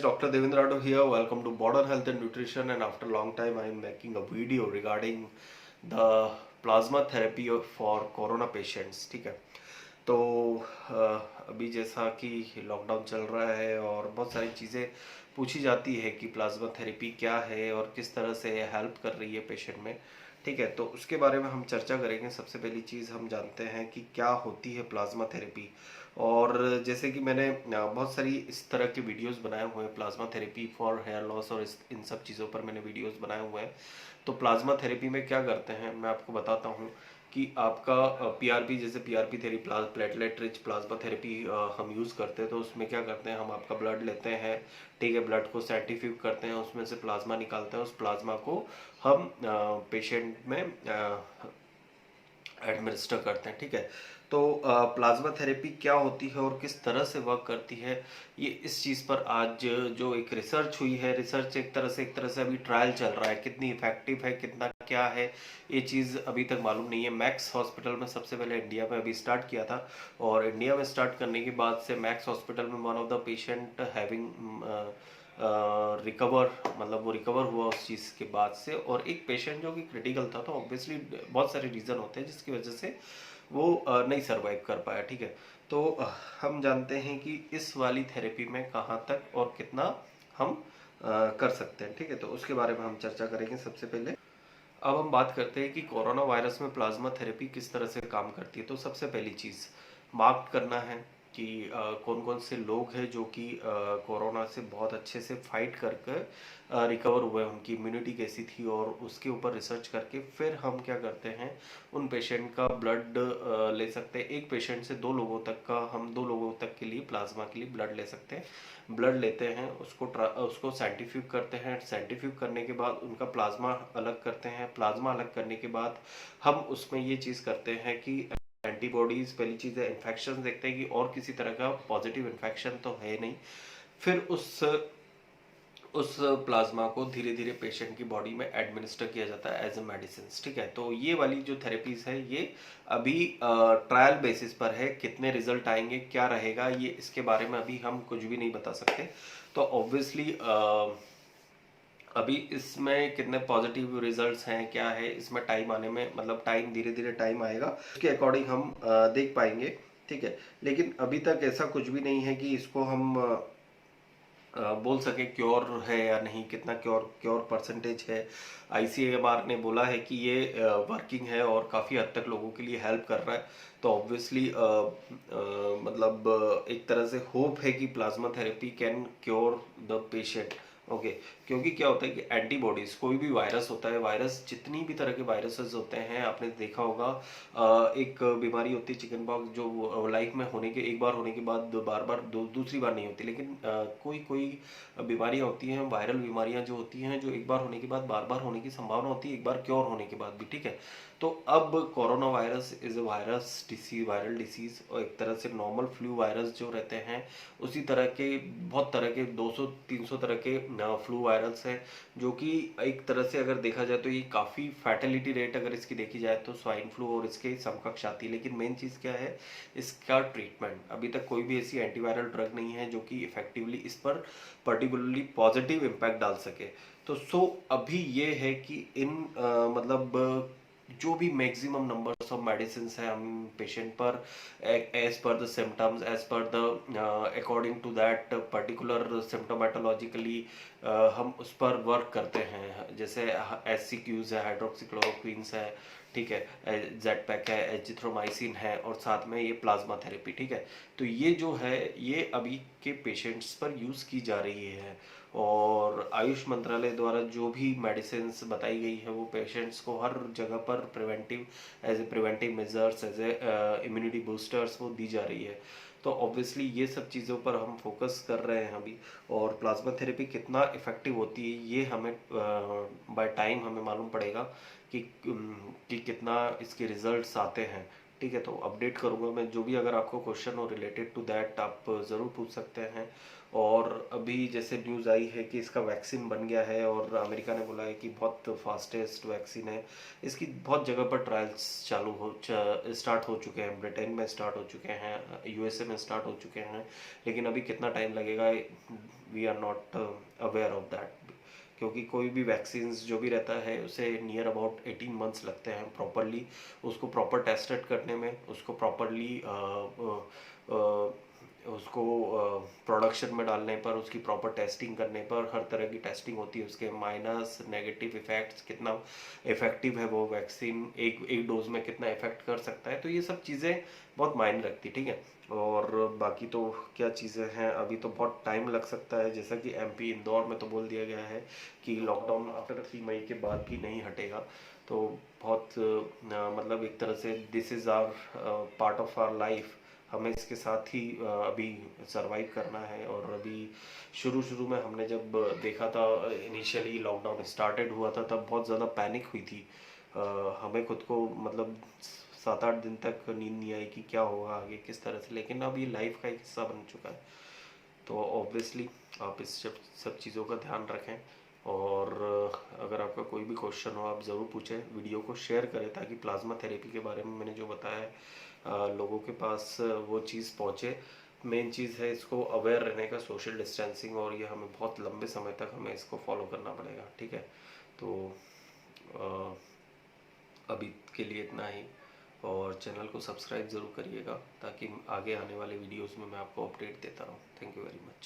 Dr. Devendra here. Welcome to Modern Health and Nutrition. And after a long time, I am making a video regarding the plasma therapy for corona patients. ठीक है, तो अभी जैसा कि lockdown चल रहा है और बहुत सारी चीज़ें पूछी जाती है कि प्लाज्मा थेरेपी क्या है और किस तरह से हेल्प कर रही है पेशेंट में। ठीक है, तो उसके बारे में हम चर्चा करेंगे। सबसे पहली चीज़ हम जानते हैं कि क्या होती है प्लाज्मा थेरेपी। और जैसे कि मैंने बहुत सारी इस तरह के वीडियोस बनाए हुए हैं, plasma therapy for hair loss और इन सब चीज़ों पर मैंने वीडियोस बनाए हुए हैं। तो प्लाज्मा थेरेपी में क्या करते हैं मैं आपको बताता हूँ कि आपका पीआरपी, जैसे PRP therapy, platelet rich plasma therapy हम यूज़ करते हैं। तो उसमें क्या करते हैं, हम आपका ब्लड लेते हैं, ठीक है, ब्लड को सेंट्रीफ्यूज करते हैं, उसमें से प्लाज्मा निकालते हैं, उस प्लाज्मा को हम पेशेंट में एडमिनिस्टर करते हैं। ठीक है, तो प्लाज्मा थेरेपी क्या होती है और किस तरह से वर्क करती है, ये इस चीज़ पर आज जो एक रिसर्च हुई है, रिसर्च एक तरह से अभी ट्रायल चल रहा है, कितनी इफेक्टिव है, कितना क्या है, ये चीज़ अभी तक मालूम नहीं है। मैक्स हॉस्पिटल में सबसे पहले इंडिया में अभी स्टार्ट किया था, और इंडिया में स्टार्ट करने के बाद से मैक्स हॉस्पिटल में one of the patient having recover, मतलब वो रिकवर हुआ उस चीज़ के बाद से। और एक पेशेंट जो कि क्रिटिकल था, तो ऑब्वियसली बहुत सारे रीज़न होते हैं जिसकी वजह से वो नहीं सरवाइव कर पाया। ठीक है, तो हम जानते हैं कि इस वाली थेरेपी में कहाँ तक और कितना हम कर सकते हैं। ठीक है, तो उसके बारे में हम चर्चा करेंगे। सबसे पहले अब हम बात करते हैं कि कोरोना वायरस में प्लाज्मा थेरेपी किस तरह से काम करती है। तो सबसे पहली चीज़ मार्क करना है कि कौन कौन से लोग हैं जो कि कोरोना से बहुत अच्छे से फाइट करके रिकवर हुए, उनकी इम्यूनिटी कैसी थी, और उसके ऊपर रिसर्च करके फिर हम क्या करते हैं, उन पेशेंट का ब्लड ले सकते हैं। एक पेशेंट से 2 लोगों तक का, हम 2 लोगों तक के लिए प्लाज्मा के लिए ब्लड ले सकते हैं। ब्लड लेते हैं, उसको सेंट्रीफ्यूज करते हैं, सेंट्रीफ्यूज करने के बाद उनका प्लाज्मा अलग करते हैं। प्लाज्मा अलग करने के बाद हम उसमें ये चीज़ करते हैं कि एंटीबॉडीज, पहली चीज़ है इन्फेक्शन देखते हैं कि और किसी तरह का पॉजिटिव इन्फेक्शन तो है नहीं। फिर उस प्लाज्मा को धीरे धीरे पेशेंट की बॉडी में एडमिनिस्टर किया जाता है एज ए मेडिसिन। ठीक है, तो ये वाली जो थेरेपीज है ये अभी ट्रायल बेसिस पर है। कितने रिजल्ट आएंगे, क्या रहेगा, ये इसके बारे में अभी हम कुछ भी नहीं बता सकते। तो ऑब्वियसली अभी इसमें कितने पॉजिटिव रिजल्ट्स हैं, क्या है, इसमें टाइम आने में, मतलब टाइम धीरे धीरे टाइम आएगा, उसके अकॉर्डिंग हम देख पाएंगे। ठीक है, लेकिन अभी तक ऐसा कुछ भी नहीं है कि इसको हम बोल सके क्योर है या नहीं, कितना क्योर क्योर परसेंटेज है। आईसीएमआर ने बोला है कि ये वर्किंग है और काफ़ी हद तक लोगों के लिए हेल्प कर रहा है। तो ऑब्वियसली मतलब एक तरह से होप है कि plasma therapy can cure the patient. Okay, क्योंकि क्या होता है कि एंटीबॉडीज, कोई भी वायरस होता है, वायरस जितनी भी तरह के वायरसेस होते हैं, आपने देखा होगा एक बीमारी होती है चिकन पॉक्स, जो लाइफ में होने के, एक बार होने के बाद बार बार दूसरी बार नहीं होती। लेकिन कोई कोई बीमारियां होती हैं, वायरल बीमारियां जो होती हैं, जो एक बार होने के बाद बार बार होने की संभावना होती है, एक बार क्योर होने के बाद भी। ठीक है, तो अब corona virus is a viral disease, और एक तरह से नॉर्मल फ्लू वायरस जो रहते हैं उसी तरह के बहुत तरह के 200-300 तरह के फ्लू वायरस हैं, जो कि एक तरह से अगर देखा जाए तो ये काफ़ी फैटेलिटी रेट अगर इसकी देखी जाए तो स्वाइन फ्लू और इसके समकक्ष आती है। लेकिन मेन चीज़ क्या है, इसका ट्रीटमेंट। अभी तक कोई भी ऐसी एंटीवायरल ड्रग नहीं है जो कि इफेक्टिवली इस पर पर्टिकुलरली पॉजिटिव इम्पैक्ट डाल सके। तो अभी ये है कि इन मतलब जो भी मैक्सिमम नंबर्स ऑफ मेडिसिन है हम पेशेंट पर as per the symptoms, as per the according to that particular symptomatologically हम उस पर वर्क करते हैं। जैसे एससीक्यूज है, हाइड्रोक्सीक्लोरोक्वीन्स है, ठीक है, जेड पैक है, एजिथ्रोमाइसिन है, और साथ में ये प्लाज्मा थेरेपी। ठीक है, तो ये जो है ये अभी के पेशेंट्स पर यूज़ की जा रही है। और आयुष मंत्रालय द्वारा जो भी मेडिसिन बताई गई है वो पेशेंट्स को हर जगह पर preventive, as a preventive measures, as a immunity boosters वो दी जा रही है। तो ऑब्वियसली ये सब चीज़ों पर हम फोकस कर रहे हैं अभी। और प्लाज्मा थेरेपी कितना इफेक्टिव होती है ये हमें बाय टाइम हमें मालूम पड़ेगा कि कितना इसके रिजल्ट्स आते हैं। ठीक है। तो अपडेट करूँगा मैं जो भी, अगर आपको क्वेश्चन हो रिलेटेड टू दैट आप ज़रूर पूछ सकते हैं। और अभी जैसे न्यूज़ आई है कि इसका वैक्सीन बन गया है और अमेरिका ने बोला है कि बहुत फास्टेस्ट वैक्सीन है। इसकी बहुत जगह पर ट्रायल्स स्टार्ट हो चुके हैं, ब्रिटेन में स्टार्ट हो चुके हैं, यूएसए में स्टार्ट हो चुके हैं, लेकिन अभी कितना टाइम लगेगा we are not aware of that. क्योंकि कोई भी वैक्सीन जो भी रहता है उसे नियर अबाउट 18 मंथ्स लगते हैं प्रॉपरली उसको प्रॉपर टेस्टेड करने में, उसको प्रॉपरली उसको प्रोडक्शन में डालने पर, उसकी प्रॉपर टेस्टिंग करने पर, हर तरह की टेस्टिंग होती है, उसके माइनस नेगेटिव इफेक्ट्स, कितना इफेक्टिव है वो वैक्सीन, एक डोज में कितना इफेक्ट कर सकता है, तो ये सब चीज़ें बहुत मायने रखती, ठीक है। और बाकी तो क्या चीज़ें हैं, अभी तो बहुत टाइम लग सकता है, जैसा कि एमपी इंदौर में तो बोल दिया गया है कि लॉकडाउन आफ्टर 3 मई के बाद भी नहीं हटेगा। तो बहुत मतलब एक तरह से this is our part of our life, हमें इसके साथ ही अभी सरवाइव करना है। और अभी शुरू शुरू में हमने जब देखा था, इनिशियली लॉकडाउन स्टार्टेड हुआ था तब बहुत ज़्यादा पैनिक हुई थी। हमें खुद को मतलब 7-8 दिन तक नींद नहीं आई कि क्या होगा आगे किस तरह से, लेकिन अब ये लाइफ का एक हिस्सा बन चुका है। तो ऑब्वियसली आप इस सब चीज़ों का ध्यान रखें। और अगर आपका कोई भी क्वेश्चन हो आप ज़रूर पूछें, वीडियो को शेयर करें ताकि प्लाज्मा थेरेपी के बारे में मैंने जो बताया है लोगों के पास वो चीज़ पहुँचे। मेन चीज़ है इसको अवेयर रहने का, सोशल डिस्टेंसिंग, और ये हमें बहुत लंबे समय तक हमें इसको फॉलो करना पड़ेगा, ठीक है। तो अभी के लिए इतना ही, और चैनल को सब्सक्राइब ज़रूर करिएगा ताकि आगे आने वाले वीडियोस में मैं आपको अपडेट देता रहूँ। Thank you very much.